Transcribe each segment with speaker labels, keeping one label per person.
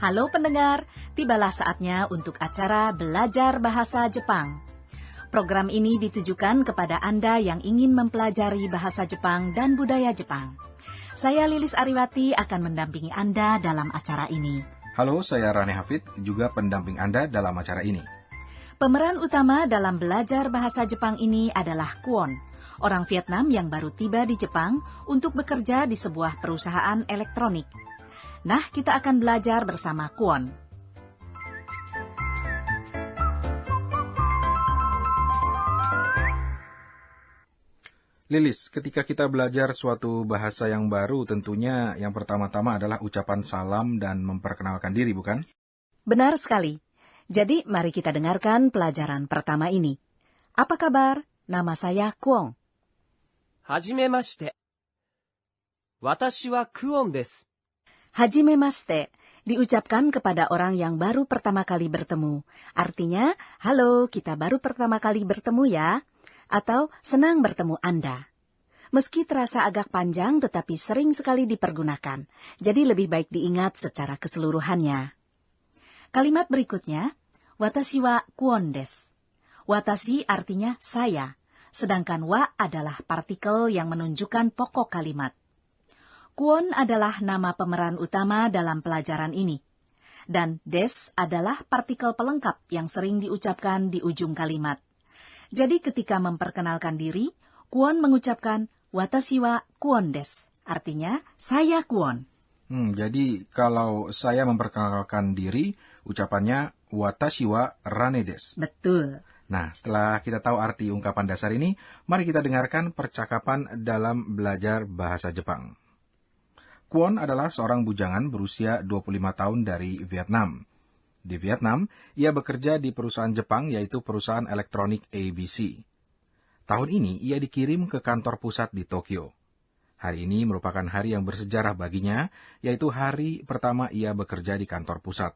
Speaker 1: Halo pendengar, tibalah saatnya untuk acara Belajar Bahasa Jepang. Program ini ditujukan kepada Anda yang ingin mempelajari bahasa Jepang dan budaya Jepang. Saya Lilis Ariwati akan mendampingi Anda dalam acara ini.
Speaker 2: Halo, saya Rane Hafid, juga pendamping Anda dalam acara ini.
Speaker 1: Pemeran utama dalam belajar bahasa Jepang ini adalah Kwon, orang Vietnam yang baru tiba di Jepang untuk bekerja di sebuah perusahaan elektronik. Nah, kita akan belajar bersama Kwon.
Speaker 2: Lilis, ketika kita belajar suatu bahasa yang baru, tentunya yang pertama-tama adalah ucapan salam dan memperkenalkan diri, bukan?
Speaker 1: Benar sekali. Jadi, mari kita dengarkan pelajaran pertama ini. Apa kabar? Nama saya Kwon.
Speaker 3: Hajimemashite. Watashi wa Kwon desu.
Speaker 1: Hajimemashite diucapkan kepada orang yang baru pertama kali bertemu. Artinya, halo, kita baru pertama kali bertemu ya. Atau, senang bertemu Anda. Meski terasa agak panjang, tetapi sering sekali dipergunakan. Jadi lebih baik diingat secara keseluruhannya. Kalimat berikutnya, watashi wa Kwon desu. Watashi artinya saya, sedangkan wa adalah partikel yang menunjukkan pokok kalimat. Kwon adalah nama pemeran utama dalam pelajaran ini. Dan des adalah partikel pelengkap yang sering diucapkan di ujung kalimat. Jadi ketika memperkenalkan diri, Kwon mengucapkan watashi wa Kwon desu. Artinya, saya Kwon.
Speaker 2: Jadi kalau saya memperkenalkan diri, ucapannya watashi wa Rane desu.
Speaker 1: Betul.
Speaker 2: Nah, setelah kita tahu arti ungkapan dasar ini, mari kita dengarkan percakapan dalam belajar bahasa Jepang. Kwon adalah seorang bujangan berusia 25 tahun dari Vietnam. Di Vietnam, ia bekerja di perusahaan Jepang, yaitu perusahaan elektronik ABC. Tahun ini, ia dikirim ke kantor pusat di Tokyo. Hari ini merupakan hari yang bersejarah baginya, yaitu hari pertama ia bekerja di kantor pusat.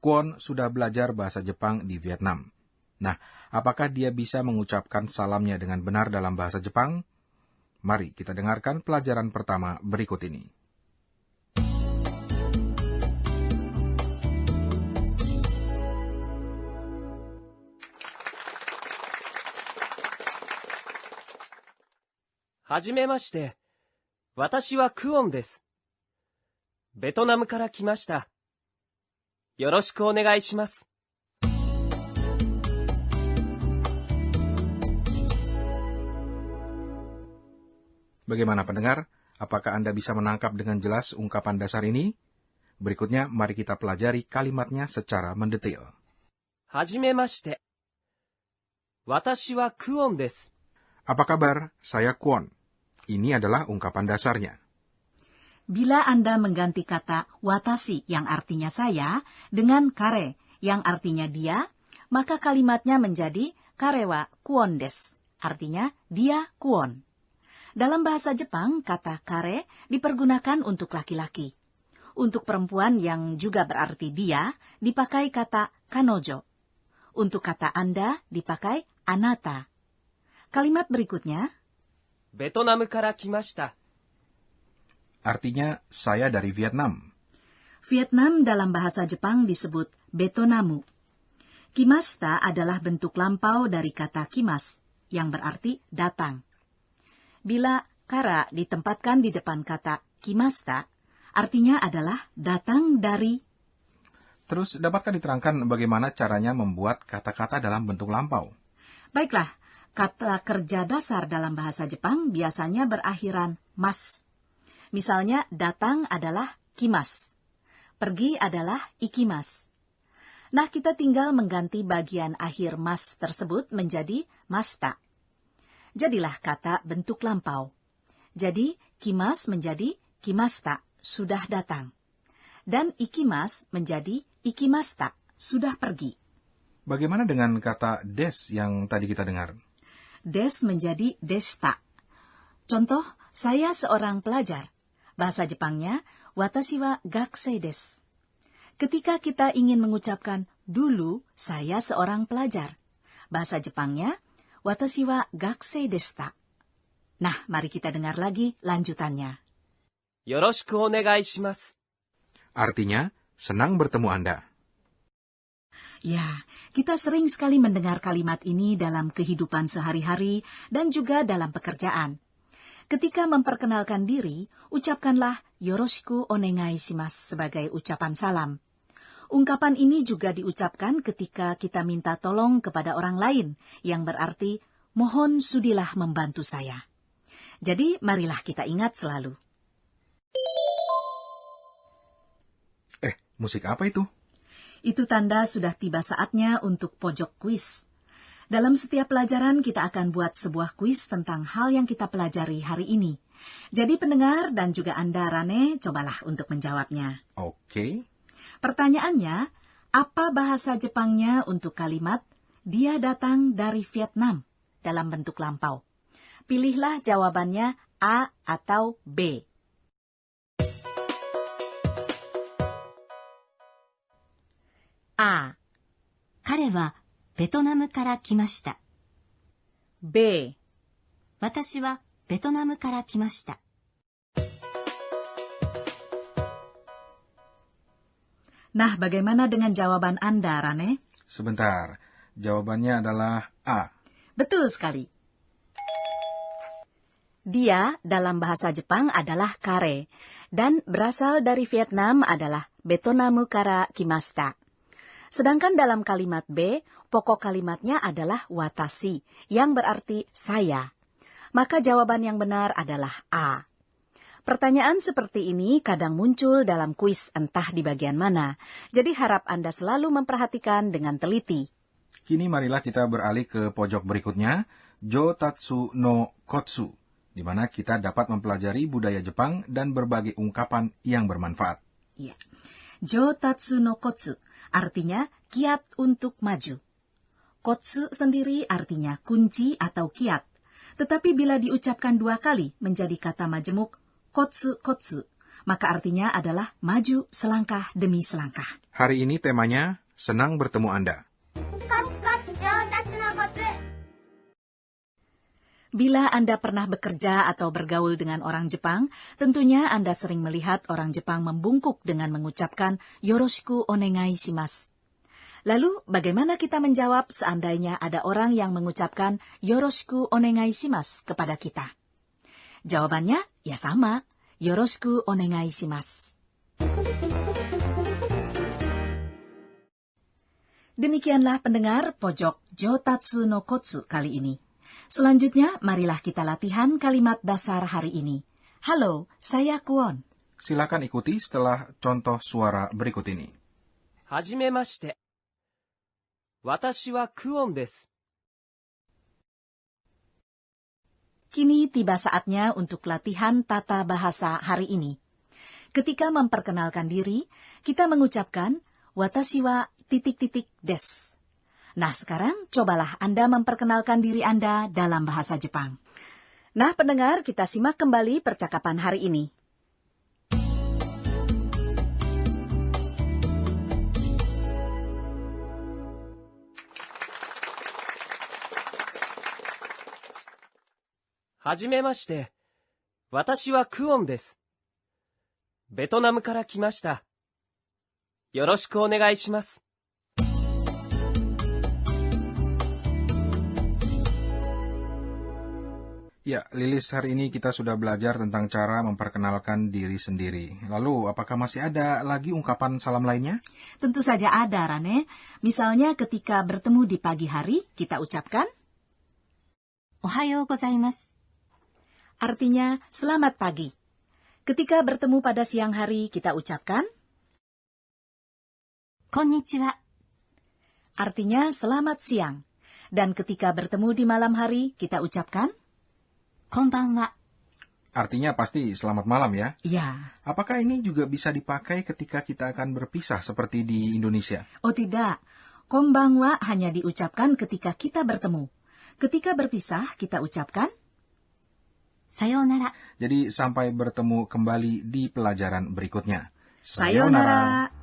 Speaker 2: Kwon sudah belajar bahasa Jepang di Vietnam. Nah, apakah dia bisa mengucapkan salamnya dengan benar dalam bahasa Jepang? Mari kita dengarkan pelajaran pertama berikut ini.
Speaker 3: Hajimemashite. Watashi wa Kwon desu. ベトナムから来ました。よろしくお願いします。
Speaker 2: Bagaimana pendengar? Apakah Anda bisa menangkap dengan jelas ungkapan dasar ini? Berikutnya, mari kita pelajari kalimatnya secara mendetail.
Speaker 3: はじめまして。私はクオンです。
Speaker 2: Apa kabar? Saya Kwon. Ini adalah ungkapan dasarnya.
Speaker 1: Bila Anda mengganti kata watashi yang artinya saya dengan kare yang artinya dia, maka kalimatnya menjadi kare wa Kwon desu. Artinya dia Kwon. Dalam bahasa Jepang, kata kare dipergunakan untuk laki-laki. Untuk perempuan yang juga berarti dia, dipakai kata kanojo. Untuk kata Anda, dipakai anata. Kalimat berikutnya,
Speaker 3: ベトナムから来ました。
Speaker 2: Artinya, saya dari Vietnam.
Speaker 1: Vietnam dalam bahasa Jepang disebut betonamu. Kimasta adalah bentuk lampau dari kata kimas, yang berarti datang. Bila kara ditempatkan di depan kata kimasta, artinya adalah datang dari.
Speaker 2: Terus, dapatkah diterangkan bagaimana caranya membuat kata-kata dalam bentuk lampau?
Speaker 1: Baiklah, kata kerja dasar dalam bahasa Jepang biasanya berakhiran mas. Misalnya, datang adalah kimas. Pergi adalah ikimas. Nah, kita tinggal mengganti bagian akhir mas tersebut menjadi masta. Jadilah kata bentuk lampau. Jadi, kimas menjadi kimasta, sudah datang. Dan ikimas menjadi ikimasta, sudah pergi.
Speaker 2: Bagaimana dengan kata des yang tadi kita dengar?
Speaker 1: Des menjadi desta. Contoh, saya seorang pelajar. Bahasa Jepangnya, watashi wa gakusei desu. Ketika kita ingin mengucapkan dulu saya seorang pelajar. Bahasa Jepangnya, watashi wa gakusei deshita. Nah, mari kita dengar lagi lanjutannya.
Speaker 3: よろしくお願いします。
Speaker 2: Artinya, senang bertemu Anda.
Speaker 1: Ya, kita sering sekali mendengar kalimat ini dalam kehidupan sehari-hari dan juga dalam pekerjaan. Ketika memperkenalkan diri, ucapkanlah yoroshiku onegai shimasu sebagai ucapan salam. Ungkapan ini juga diucapkan ketika kita minta tolong kepada orang lain, yang berarti mohon sudilah membantu saya. Jadi, marilah kita ingat selalu.
Speaker 2: Musik apa itu?
Speaker 1: Itu tanda sudah tiba saatnya untuk pojok kuis. Dalam setiap pelajaran kita akan buat sebuah kuis tentang hal yang kita pelajari hari ini. Jadi pendengar dan juga Anda, Rane, cobalah untuk menjawabnya.
Speaker 2: Oke.
Speaker 1: Pertanyaannya, apa bahasa Jepangnya untuk kalimat dia datang dari Vietnam dalam bentuk lampau? Pilihlah jawabannya A atau B. A.
Speaker 4: 彼はベトナムから来ました。
Speaker 1: B.
Speaker 4: 私はベトナムから来ました。
Speaker 1: Nah, bagaimana dengan jawaban Anda, Rane?
Speaker 2: Sebentar, jawabannya adalah A.
Speaker 1: Betul sekali. Dia dalam bahasa Jepang adalah kare, dan berasal dari Vietnam adalah Betonamu kara kimashita. Sedangkan dalam kalimat B, pokok kalimatnya adalah watashi, yang berarti saya. Maka jawaban yang benar adalah A. Pertanyaan seperti ini kadang muncul dalam kuis entah di bagian mana. Jadi harap Anda selalu memperhatikan dengan teliti.
Speaker 2: Kini marilah kita beralih ke pojok berikutnya, Jotatsu no Kotsu, di mana kita dapat mempelajari budaya Jepang dan berbagai ungkapan yang bermanfaat.
Speaker 1: Ya. Jotatsu no Kotsu artinya kiat untuk maju. Kotsu sendiri artinya kunci atau kiat. Tetapi bila diucapkan 2 kali menjadi kata majemuk kotsu-kotsu, maka artinya adalah maju selangkah demi selangkah.
Speaker 2: Hari ini temanya senang bertemu Anda.
Speaker 1: Bila Anda pernah bekerja atau bergaul dengan orang Jepang, tentunya Anda sering melihat orang Jepang membungkuk dengan mengucapkan yoroshiku onegai shimasu. Lalu, bagaimana kita menjawab seandainya ada orang yang mengucapkan yoroshiku onegai shimasu kepada kita? Jawabannya, ya sama, yoroshiku onegai shimasu. Demikianlah pendengar pojok Jotatsu no Kotsu kali ini. Selanjutnya, marilah kita latihan kalimat dasar hari ini. Halo, saya Kwon.
Speaker 2: Silakan ikuti setelah contoh suara berikut ini.
Speaker 3: はじめまして。私はクオンです。
Speaker 1: Kini tiba saatnya untuk latihan tata bahasa hari ini. Ketika memperkenalkan diri, kita mengucapkan watashi wa ... des. Nah, sekarang cobalah Anda memperkenalkan diri Anda dalam bahasa Jepang. Nah, pendengar, kita simak kembali percakapan hari ini.
Speaker 3: はじめまして。私はクオンです。ベトナムから来ました。よろしくお願いします。
Speaker 2: Ya, Lilis, hari ini kita sudah belajar tentang cara memperkenalkan diri sendiri. Lalu, apakah masih ada lagi ungkapan salam lainnya?
Speaker 1: Tentu saja ada, Rane. Misalnya ketika bertemu di pagi hari, kita ucapkan
Speaker 4: おはようございます。
Speaker 1: artinya selamat pagi. Ketika bertemu pada siang hari, kita ucapkan
Speaker 4: こんにちは。
Speaker 1: artinya selamat siang. Dan ketika bertemu di malam hari, kita ucapkan
Speaker 4: こんばんは。
Speaker 2: Artinya pasti selamat malam ya.
Speaker 1: ya.
Speaker 2: Apakah ini juga bisa dipakai ketika kita akan berpisah seperti di Indonesia?
Speaker 1: Oh tidak, konbanwa hanya diucapkan ketika kita bertemu. Ketika berpisah, kita ucapkan
Speaker 4: さようなら。
Speaker 2: Jadi sampai bertemu kembali di pelajaran berikutnya.
Speaker 1: sayonara.